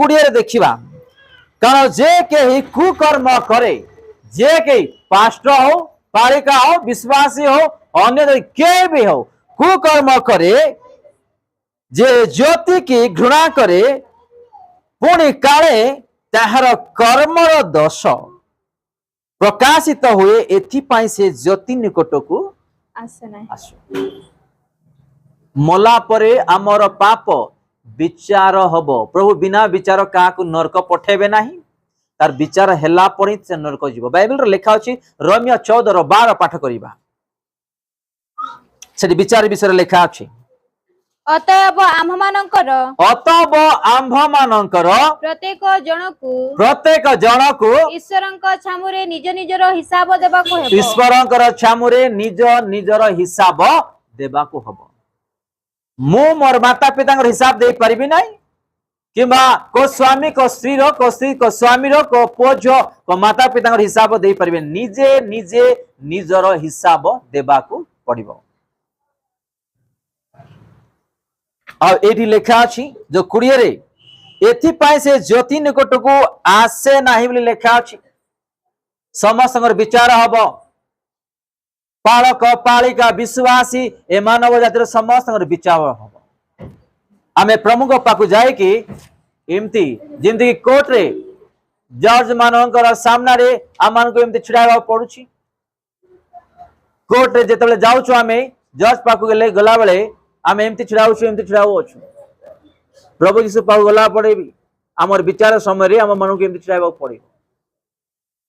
10 देखिबा कारण जे के कुकर्म करे जे के पास्टर हो पालिका हो विश्वासी हो अन्य के भी हो कुकर्म करे जे ज्योति की घृणा करे पुणी काले ताहार कर्मर दोष प्रकाशित हुए एथिपाई से ज्योति निकट को आसु मला परे आमर पाप विचार हबो प्रभु बिना विचार का नरक पठेबे नाही तार विचार हेला परे से नरक जीव बाइबल रे लिखा अछि रोमियो 14:12 पाठ करिबा सेठी विचार विषय लिखा अछि अतएव आम्भमानंकर प्रत्येक जनकु ईश्वरंक छामुरे निज निजर हिसाब देबाको हेबो ईश्वरंकर छामुरे निज निजर हिसाब देबाको हबो मु मोर माता पिता हिसाब दे परिबी नाही किबा को स्वामी को स्त्री रो को स्त्री को स्वामी रो को पोज को माता पिता हिसाब दे परिबे निजे निजे निजर हिसाब देबाको पड़िबो और एठी लेखा अछि जो कुड़िए रे एथिपाई से ज्योति निकट को आसे नाही बोली लेखा अछि समस्त विचार हबो पालक पालिका विश्वासी ए मानव जातिर समस्त विचार हबो आमे प्रमुख पाकु जाय कि एमती जिंदगी कोर्ट रे जज मानकर सामना रे आमान को एमती छिड़ावा पड़ुछि कोर्ट रे जेतले जाउछु आमे जज पाकु गेले गला बेले आमे एमती छिड़ाउ अछु प्रभु यीशु पाकु गला पड़े भी आमर विचार समय रे आम मन को एमती छिड़ावा पड़े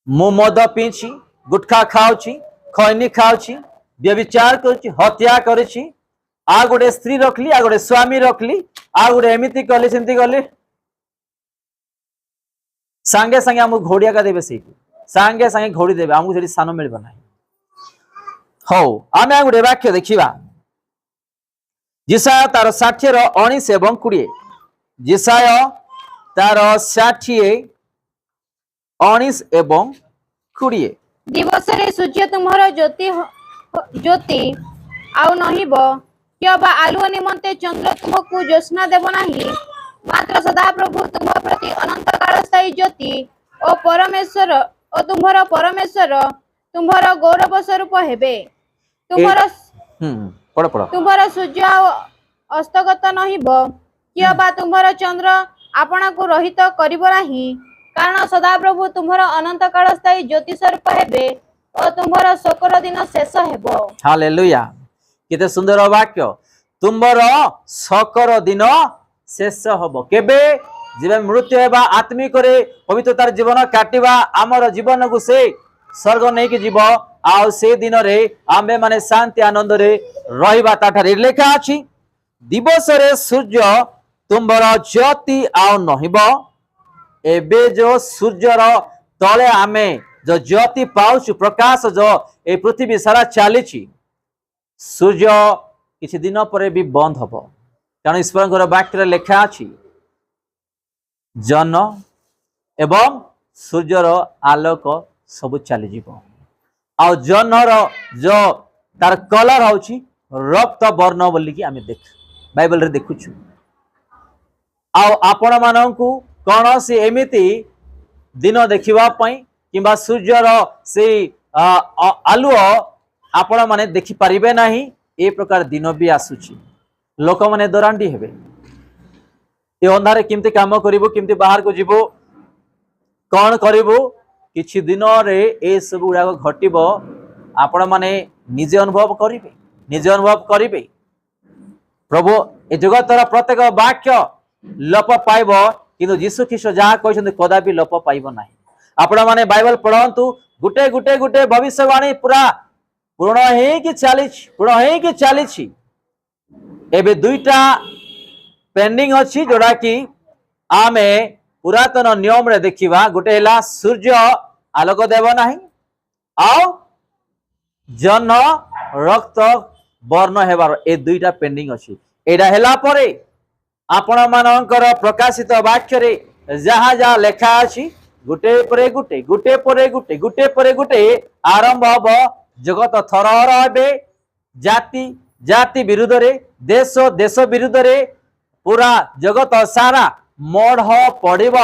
मु मद पीछि गुटखा खाउछि खैनी खाउछि व्यभिचार करछि हत्या करछि आ गोटे स्त्री रखली आ गोटे स्वामी रखली आ गोटे एमिति कली सेमति कली सांगे सांगे हमको घोड़िया का देबे से सांगे सांगे घोड़ी देबे हमको सेठी सानो मिलबो नाही हो आमे गोटे वाक्य देखिबा जिसाय तार 60 रो 19 एवं 20 जिसाय तार 60 19 एवं 20 दिवस रे सूर्य तुम्हारा ज्योति आउ नहिबो क्या बा आलुओ निमंते चंद्र तुमको ज्योत्स्ना देव नाही मात्र सदा प्रभु तुम प्रति अनंत काल स्थायी ज्योति ओ परमेश्वर ओ तुम्हारा परमेश्वर तुम्हारा गौरव स्वरूप हेबे तुम्हारा पढ़ पढ़ तुम्हारा सूर्य अस्तगत नहिबो क्या बा तुम्हारा चंद्र आपना को रहित करिबो नाही कारण सदा प्रभु तुम्हारा अनंत काल स्थायी ज्योति स्वरूप हेबे और तुम्हारा शोकर दिन शेष हेबो हालेलुया केते सुंदर वाक्य तुम्हारा शोकर दिन शेष हबो केबे जीवन मृत्यु हेबा आत्मिक रे पवित्रतार जीवन काटिबा आमर जीवन को से स्वर्ग नहीं कि जीव आ से दिन रे आमे माने शांति आनंद रे रहिबा ताठारे लेखा अछि दिवस रे सूर्य तुम्हारा ज्योति आउ नहिबो एबे जो सूर्यर तले आमे जो ज्योति पाउछु प्रकाश जो ए पृथ्वी सारा चली सूर्य किछि दिन परे भी बंद हबो कारण ईश्वर वाक्य लेखा अछि जन एवं सूर्यर आलोक सब चली जीवो आ जनर जो तार कलर होछि रक्त वर्ण बोली कि आमे देख बाइबल रे देखुछु आ आपण माननकु कौन से एमिति दिन देखिबा पई किबा सूर्यर से आलुओ आपण माने देखि परिबे नाही ए प्रकार दिन भी आसुची लोक माने दरांडी हेबे ए अंधारे किमते काम करिवो किमते बाहर को जीवो कौन करिवो किछि दिन रे ए सब गुडा घटिबो आपण माने निजे अनुभव करिवे प्रभु ए जगतर प्रत्येक वाक्य लोप पाइबो किंतु यीशु ख्रीष्ट जहाँ कहते कदापि लोप पाइब ना आपण माने बाइबल पढ़ंतु गुटे गुटे गुटे भविष्यवाणी पूरा पूर्ण ही चली एबे दुईटा पेंडिंग अछि जोड़ा कि आमे पुरातन नियम रे देखिबा गुटे हला सूर्य आलोक देव नाही आउ जन रक्त वर्ण हेबार ए दुईटा पेंडिंग अछि एडा हला परे आपण मानकर प्रकाशित वाक्य रे जहा जहा लेखा अछि गुटे परे गुटे गुटे परे गुटे गुटे परे गुटे आरंभ हब जगत थरहर हेबे जाति जाति विरुद्ध रे देश देश विरुद्ध रे पूरा जगत सारा मढ़ पड़िब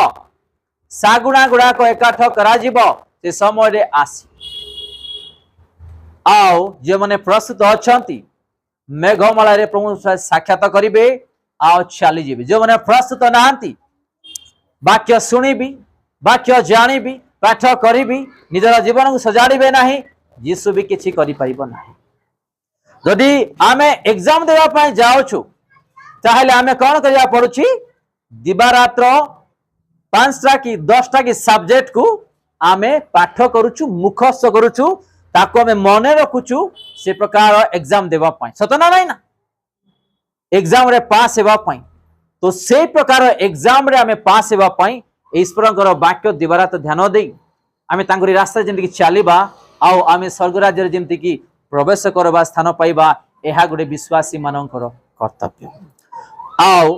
सागुणा गुड़ाक एकाठ कराजिब से समय आसी आओ जो मैंने प्रस्तुत अच्छा मेघमाला प्रभु साक्षात करेंगे आओ चली जी जो मैंने प्रस्तुत नहांती वाक्य शुणिबी वाक्य जानिबी पाठ करी निजर जीवन को सजाड़े ना जीशु भी किसी ना जदि आम एग्जाम देवाई जाऊँ ताहले आमे कौन करिया पड़ुछि दिवारात्र 5टा कि 10टा कि सब्जेक्ट को आमे पाठ करूछु मुखस्थ करूछु ताको आमे मने रखुछु से प्रकार एग्जाम देवा पाई सतना नहीं ना एग्जाम रे पास हेबा पाई तो से प्रकार एग्जाम रे आमे पास हेबा पाई ईश्वरंकर वाक्य दिवारात्र ध्यान दे आमे तांकरी रास्ता जेंति कि चलीबा आउ आमे स्वर्ग राज्य रे जेंति कि प्रवेश करबा स्थान पाइबा एहा गुडे विश्वासी मानकर कर्तव्य आओ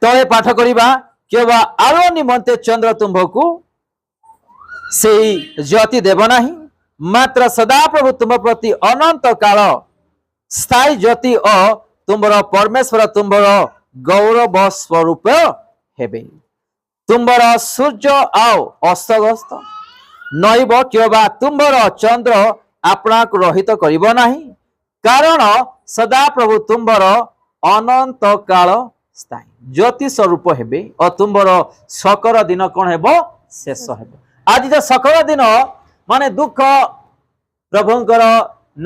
तले पाठ करिबा केबा आलो निमंते चंद्र तुम्भकु सेई ज्योति देव नाही मात्र सदा प्रभु तुम प्रति अनंत काल स्थायी ज्योति ओ तुमर परमेश्वर तुमर गौरव स्वरूप हेबे तुमर सूर्य आओ अस्तगस्त नईब केबा तुमर चंद्र आपना को रहित करिब नाही कारण सदा प्रभु तुमर अनंत काल स्थायी ज्योति स्वरूप हेबे और तुमर सकर दिन कौन हेबो शेष हेबो आज जो सकर दिन माने दुख प्रभुंकर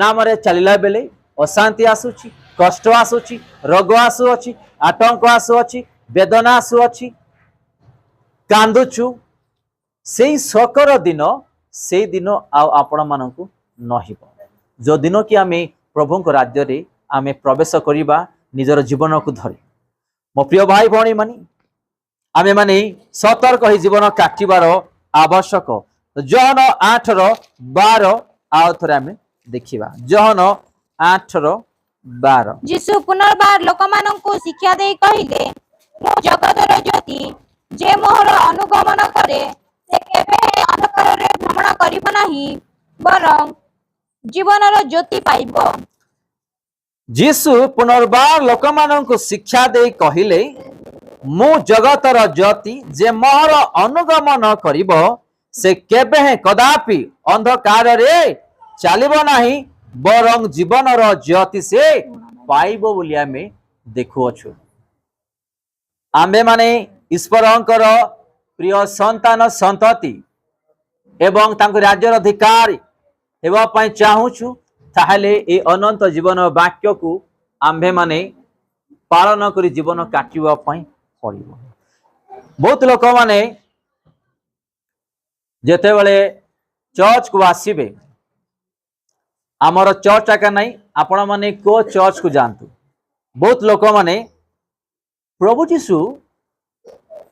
नाम रे चलिला बेले अशांति आसुची कष्ट आसुची रोग आसुची आतंक आसुची वेदना आसुची कांदुचु सेई सकर दिन से दिन आपण मानकु नहिबो जो दिन कि आमे प्रभुंक राज्य रे आमे प्रवेश करिबा निजर जीवन को धरी मो प्रिय भाई भौणी मानी आमे माने सतर्क ही जीवन काटिबार आवश्यक जहन 8:12 आउ थरे आमे देखिबा जहन 8:12 यीशु पुनर्बार लोकमानंकु शिक्षा दे कहिले मो जगतर ज्योति जे मोहर अनुगमन करे से केबे अंधकार रे भ्रमण करिब नाही बरं जीवनर ज्योति पाइबो जीशु पुनर्बार लोक मानक शिक्षा दे कहिले मु जगतर ज्योति जे मोहर अनुगमन करिब से केबे कदापि अंधकार रे चलिबो नाही बरं जीवनर ज्योति से पाइबो बोली आमे देखुअछु आमे माने ईश्वरंकर प्रिय संतान संतति एवं तांको राज्यर अधिकारी हेबा पई चाहूछु ताहले ए अनंत जीवन वाक्य को आम्भे माने पालन करी जीवन काटिबा पई पड़िबो बहुत लोक माने जेते बेले चर्च को आसीबे आमर चर्च आका नहीं आपण माने को चर्च को जानतु बहुत लोक माने प्रभु जीशु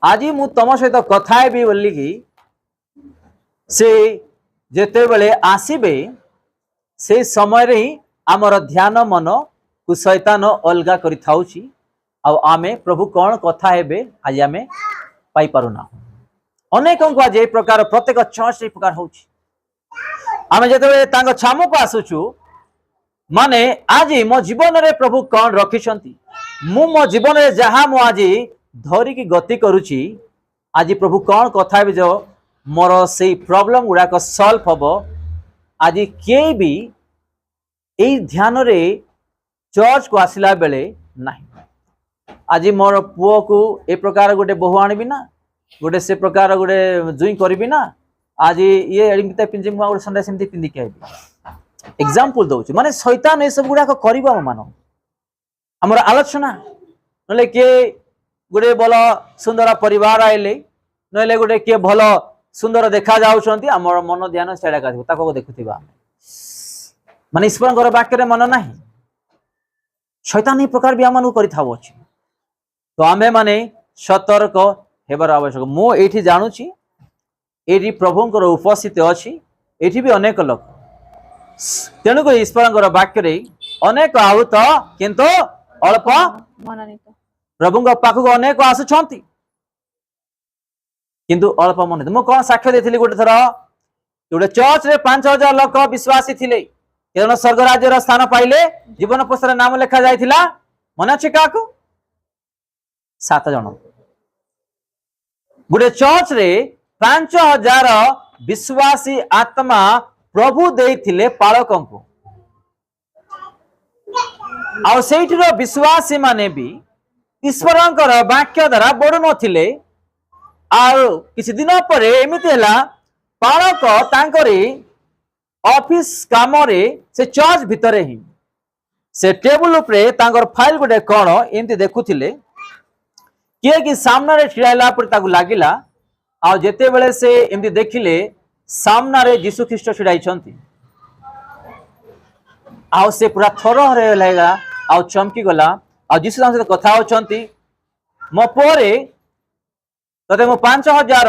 आज मु तम सहित कथा हेबी बोली कि से जेते बेले आसीबे से समय रे ही आमर ध्यान मन को शैतान अलगा करि थाउची आ आमे प्रभु कौन कथा हेबे आज आमे पाई पारुना अनेक को आज ए प्रकार प्रत्येक चर्च ए प्रकार होची आमे जेते तांग छामु को आसुचु माने आज मो जीवन रे प्रभु कौन रखिसंती मु मो जीवन रे जहा मु आज धरी की गति करूची आज प्रभु कौन कथा हेबे जो मोर से प्रॉब्लम गुडा को सॉल्व हबो आज के भी यही ध्यान रे चर्च को आसिला बेले नहीं आज मोर पुओ को ए प्रकार गोटे बहु आनिबी ना गोटे से प्रकार गोटे जुई करबी ना आज ये एडिमिता पिंजी मु गोटे संडे सेमती पिंदी के आइबी एग्जांपल दउची माने शैतान ए सब गुडा को करबा मानो हमर आलोचना नले के गोटे भल सुंदर परिवार आइले नले गोटे के भल सुंदर देखा जाउछंती हमर मन ध्यान सेडा काथिबो ताको देखुथिबा माने ईश्वरंकर वाक्य मन नाही शैतान ई प्रकार भी आमनु करि थाबो अछि तो आमे माने सतर्क हेबार आवश्यक मो एठी जानुची एठी प्रभुंकर उपस्थिति अछि एठी भी अनेक लोक तेणु को ईश्वरंकर वाक्य रे अनेक आहुत किंतु अल्प मननीत प्रभुंक पाखु अनेक आसुछंती किंतु अल्प मन मु कौन साक्ष्य देथिली गोटे थर गोटे चर्च रे 5000 लोक विश्वासी थिले केन स्वर्ग राज्यर स्थान पाइले जीवन पुस्तक नाम लिखा जाइथिला मन अछि काकु 7 जन गोटे चर्च रे 5000 विश्वासी आत्मा प्रभु देइथिले पालकों को आउ सेठिर विश्वासी माने भी ईश्वरंकर वाक्य द्वारा बढ़ु नथिले आउ किछि दिन परे एमिति हला पालक तांकरी ऑफिस काम रे से चर्च भितरे ही से टेबुल उपरे तांकर फाइल गोटे कोन एमिति देखुथिले किए कि सामना रे छिड़ाइला पर ताकु लागिला आ जेते बेले से एमिति देखिले सामना रे यीशु ख्रीष्ट छिड़ाई छंती आउ से पूरा थर रे लागला आउ चमकी गला आ यीशु तांसे कथा होचंती मो पोरे तते मो 5000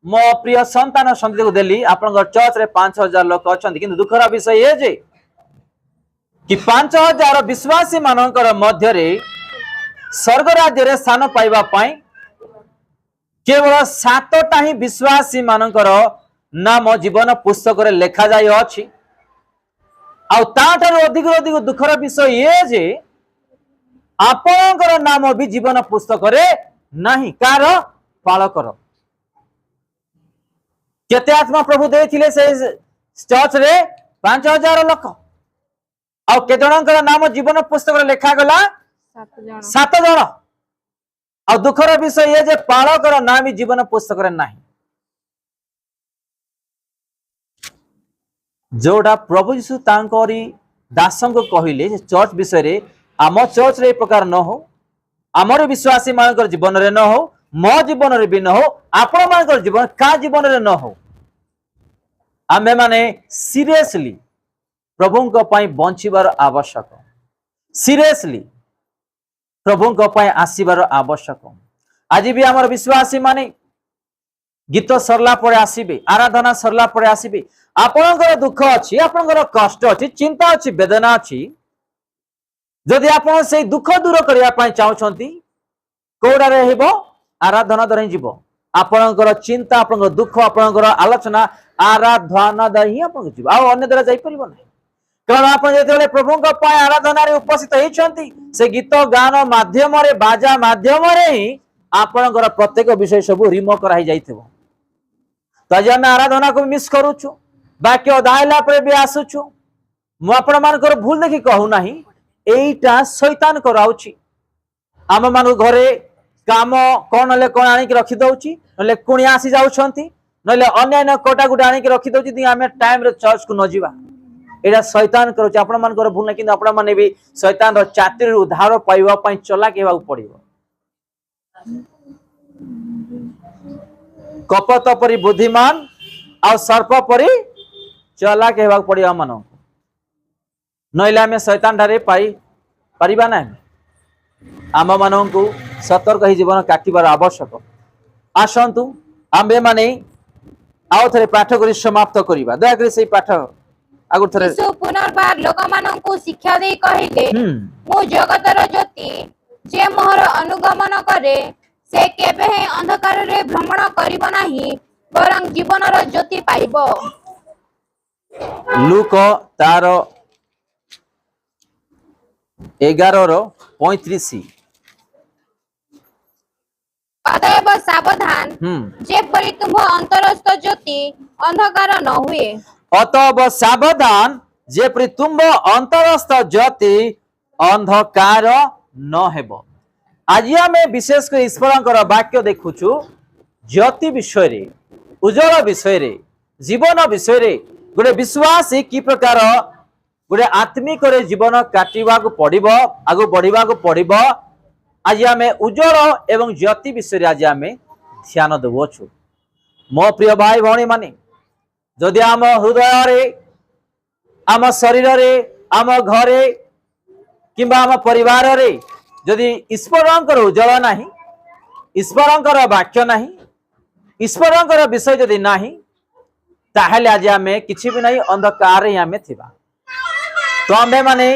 मो प्रिय संतान संति को देली आपन चर्च रे 5000 लोक अछंती किंतु दुखरा विषय ए जे कि 5000 विश्वासी मानकर मध्य रे स्वर्ग राज्य रे स्थान पाइबा पाई केवल 7टा ही विश्वासी मानकर नाम जीवन पुस्तक रे लेखा जाय अछि आ ताठार अधिक अधिक दुखर विषय ये जे आपनकर नाम भी जीवन पुस्तक रे नहीं कार पालकर केते आत्मा प्रभु देथिले से चर्च रे 5000 लोक आ केते जनकर नाम जीवन पुस्तक रे लेखा गला 7 जन आ दुखर विषय ये जे पालकर नाम भी जीवन पुस्तक रे नहीं जोड़ा प्रभु यीशु तांकरी दासों को कहले चर्च विषय रे आम चर्च रे प्रकार न हो आमर विश्वासी मानकर जीवन रे न हो मो जीवन रे भी न हो आपण मानकर जीवन का जीवन रे न हो आमे माने सीरियसली प्रभु को पई बंचिबार आवश्यक सीरियसली प्रभु को पई आसीबार आवश्यक आज भी आमर विश्वासी माने गीत सरला परे आसीबे आराधना सरला परे आसीबे आपनकर दुख अछि आपनकर कष्ट अछि चिंता अछि वेदना अछि जदि आपण से दुख दूर करिया पई चाहछंती कोडा रे हेबो आराधना दरे जीवो आपनकर चिंता आपनकर दुख आपनकर आलोचना आराधना दरे ही आपन जीवो आ अन्य दरे जाई परिबो नै कारण आपण जेतेले प्रभु को पई आराधना रे उपस्थित हेचंती से गीत गान माध्यम रे बाजा माध्यम रे ही आपनकर प्रत्येक विषय सब रिमो कराई जाइथिबो तो आज आमे आराधना को मिस करूछु वाक्य दाइला पर भी आसुछु मु आपण मानकर भूल देखि कहू नाही एईटा शैतान कराउछि आम मान घरे काम कोन ले कोन आनी के रखि दउछि नले कुणिया आसी जाउछंती नले अन्य कोटा गुटा आनी के रखि दउछि ती आमे टाइम रे चर्च को न जीवा एडा शैतान करूछि आपण मानकर भूल नाही किंतु आपण माने भी शैतान रो चातिर उद्धार पाइबा पई चला केबा पड़िबो कपट परि बुद्धिमान आ सर्प परि चला कहवा पड़िया मन नइले आमे शैतान ढारे पाई परिबा ना आम मानू सतर्क ही जीवन काटिबार आवश्यक आसतु आम्बे माने आउ थरे पाठ करी समाप्त करिबा दया करी से पाठ आगु थरे यीशु पुनर्बार लोकमानंकु शिक्षा दे कहिले मु जगतर ज्योति जे मोहर अनुगमन करे से केबे हे अंधकार रे भ्रमण करिबो नाही बरं जीवनर ज्योति पाइबो लूक तार 11:35 अतएव सावधान जेपरि तुम अंतरस्थ ज्योति अंधकार न हुए अतएव सावधान जेपरि तुम अंतरस्थ ज्योति अंधकार न हेबो आज आमे विशेष कर ईश्वरंकर वाक्य देखुछु ज्योति विषय रे उज्जवल विषय रे जीवन विषय रे गोटे विश्वासी की प्रकार गोटे आत्मिक जीवन काटिबा को पड़िबो आगु बढ़िबा को पड़िबो आज आमे उज्जवल एवं ज्योति विषय रे आज आमे ध्यान देवछु मो प्रिय भाई भौणी माने जदि आम हृदय रे आम शरीर रे आम घरे किंबा आम परिवार रे जदि ईश्वरंकर उज्जवल नाही ईश्वरंकर वाक्य नाही ईश्वरंकर विषय जदि नाही ताहले आज आमे किछि भी नहीं अंधकार रे आमे थिबा तो आमे माने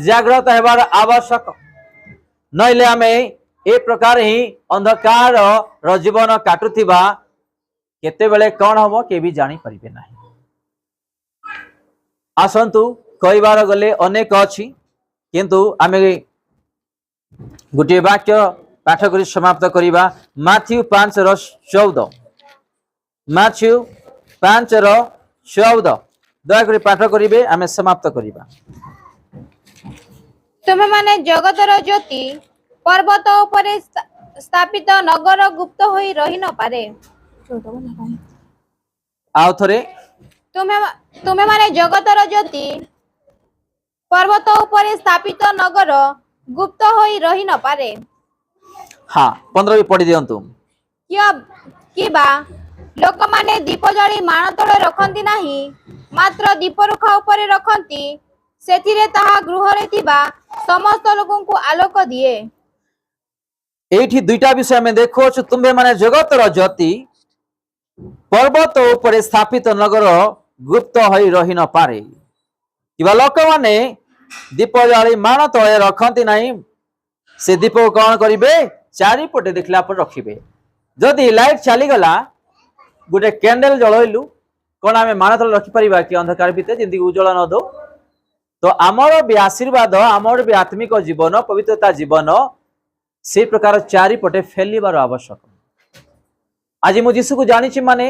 जागृत हेबार आवश्यक नइले आमे ए प्रकार ही अंधकार रो जीवन काटुथिबा केते बेले कोन हबो के भी जानि परिबे नाही आसंतु कईबार गले अनेक अछि किंतु आमे गोटे वाक्य पाठ करी समाप्त करिबा माथ्यू 5:14 माथ्यू 5:14 दया करी पाठ करिवे आमे समाप्त करिबा। तुम्हें माने जगतर ज्योति पर्वत उपरे स्थापित नगर गुप्त होई रही न पारे। आउ थरे तुम्हें माने जगतर ज्योति पर्वत उपरे स्थापित नगर गुप्त होई रही न पारे। हाँ 15 भी पढ़ी दियंतु। किबा लोक माने दीप जळी माण तळे रखंती नाही मात्र दीप रुखा उपरे रखंती सेथिरे ताहा गृहरे थिबा समस्त लोकंकु आलोक दिए। एठी दुईटा विषय में देखो तुम्हें माने जगतर ज्योति पर्वत उपरे स्थापित नगर गुप्त होई रही न पारे किबा लोक माने दीप जाली मान तले रखती नहीं से दीप को कौन करिवे चारिपटे देखला पर रखिबे। जदि लाइट चली गला गोटे कैंडल जलैलु कौन आमे मान तले रखि परिबा कि अंधकार भितर जिंदगी उज्जवल न दो। तो आमर भी आशीर्वाद आमर भी आत्मिक जीवन पवित्रता जीवन से प्रकार चारिपटे फैलिबार आवश्यक। आज मु जीसु को जानी माने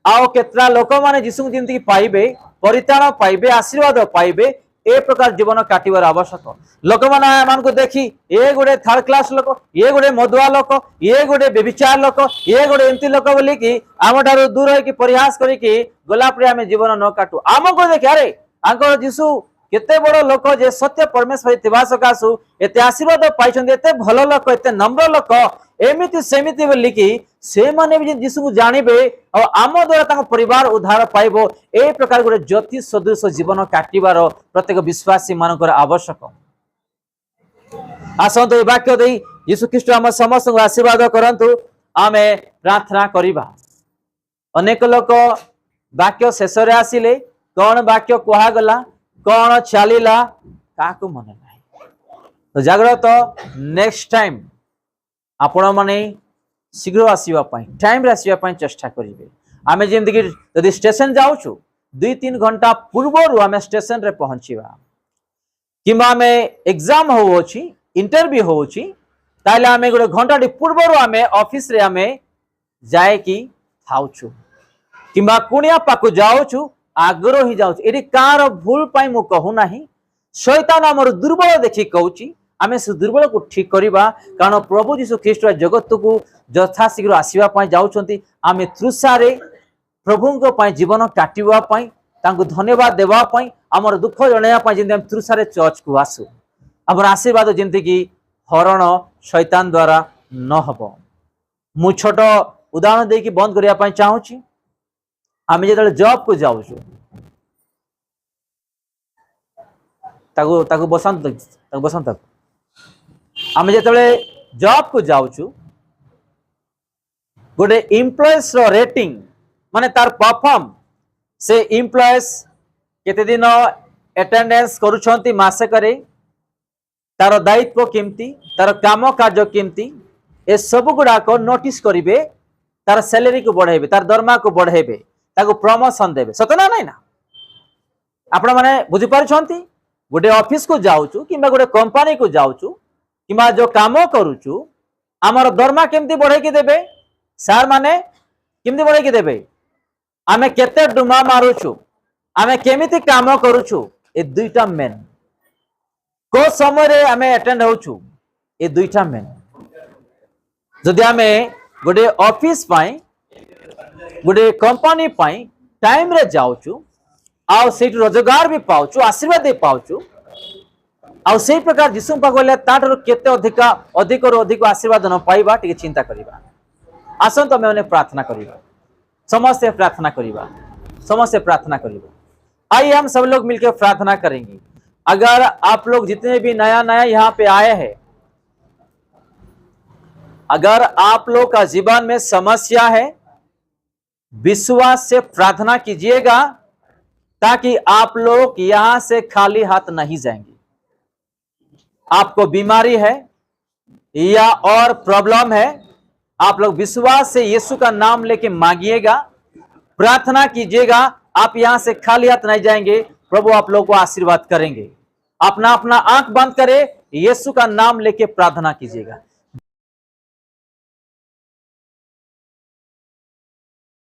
आओ केतरा लोक माने जीसु जिंदगी पाइबे परित्राण पाइबे आशीर्वाद पाइबे ए प्रकार जीवन काटिबार आवश्यक। लोक मान को देखी ये गोटे थर्ड क्लास लोक ये गोटे मदुआ लोक ये गोटे व्यभिचार लोक ये गोटे एमती लोक बोली कि आम ठारू दूर होइकी परिहास करिकी गला परे आमे जीवन न काटू आमको देखि अरे आंकर जीसु केते बड़ लोक जे सत्य परमेश्वर थिबा सकासु एते आशीर्वाद पाइछन्ते एते भलो लोक एते नम्र लोक एमिति सेमिति बोलिकी से माने भी जीसु को जानिबे और आम द्वारा तांको परिवार उद्धार पाइबो ए प्रकार गोटे ज्योति सदृश जीवन काटिबार प्रत्येक विश्वासी मानकर आवश्यक। आसंतो ए वाक्य देई यीशु ख्रीष्ट हम समस्त को आशीर्वाद करंतु आमे प्रार्थना करिबा। अनेक लोक वाक्य शेष रे आसिले कौन वाक्य कहा गला कौन चलीला काको मन नाही। तो जाग्रत नेक्स्ट टाइम आपण माने शीघ्र आसीबा पई टाइम रे आसीबा पई चेष्टा करिवे। आमे जेमति कि यदि स्टेशन जाउछु 2-3 घंटा पूर्वरु आमे स्टेशन रे पहुंचीबा किबा आमे एग्जाम होउछि इंटरव्यू होउछि ताले आमे गोटे घंटा पूर्वरु आमे ऑफिस रे आमे जाय कि थाउछु किबा कुनिया पाकु जाउछु आग्रह ही जाउछु। एडी कार भूल पई मु कहू नाही शैतान हमर दुर्बल देखि कहउछि आमे से दुर्बल को ठीक करिबा कारण प्रभु यीशु ख्रीष्ट जगत को यथा शीघ्र आसीबा पई जाउछंती आमे तृषारे प्रभुंको पई जीवन काटिबा पई तांको धन्यवाद देबा पई हमर दुख जणैया पई जिंदे हम तृषारे चर्च को आसु हमर आशीर्वाद जिंदगी की हरण शैतान द्वारा न हबो। मु छोट उदाहरण देकी बंद करिया पई चाहूची। आमे जेतले जॉब को जाउछु ताको ताको बसंत आमे जेतले जॉब को जाउछु गोटे एम्प्लॉयज रो रेटिंग माने तार परफॉर्म से एम्प्लॉयज केते दिन अटेंडेंस करूछंती मासे करे तार दायित्व केमती तार काम कार्य केमती ए सब गुडा को नोटिस करिवे तार सैलरी को बढ़ाइबे तार दरमा को बढ़ाइबे ताको प्रमोशन देबे सतना नै ना आपण माने बुझि पारुछंती। गोटे ऑफिस को जाउछु किबा गोटे कंपनी को जाउछु किबा जो काम करूछु हमर दरमा केमती बढ़ाई के देबे सार माने केमती बढ़ाई के देबे आमे केते डुमा मारुछु आमे केमिति काम करूछु ए दुईटा मेन को समय रे आमे अटेंड होछु ए दुईटा मेन। जदि आमे गोटे ऑफिस पाई गोटे कंपनी पाई टाइम रे जाउछु आउ सेठ रोजगार भी पाउछु आशीर्वाद भी पाउछु आउ से प्रकार जीसु पाक गले ताटर केते अधिक अधिक आशीर्वाद न पाइबा टिके चिंता करिबा। आसंत मैं प्रार्थना करिबा समस्त प्रार्थना करिबा समस्त प्रार्थना करिबा। आइए हम सब लोग मिलकर प्रार्थना करेंगे। अगर आप लोग जितने भी नया नया यहाँ पे आए हैं अगर आप लोग का जीवन में समस्या है विश्वास से प्रार्थना कीजिएगा ताकि आप लोग यहां से खाली हाथ नहीं जाएंगे। आपको बीमारी है या और प्रॉब्लम है आप लोग विश्वास से यीशु का नाम लेके मांगिएगा प्रार्थना कीजिएगा आप यहां से खाली हाथ नहीं जाएंगे। प्रभु आप लोगों को आशीर्वाद करेंगे। अपना अपना आंख बंद करे यीशु का नाम लेके प्रार्थना कीजिएगा।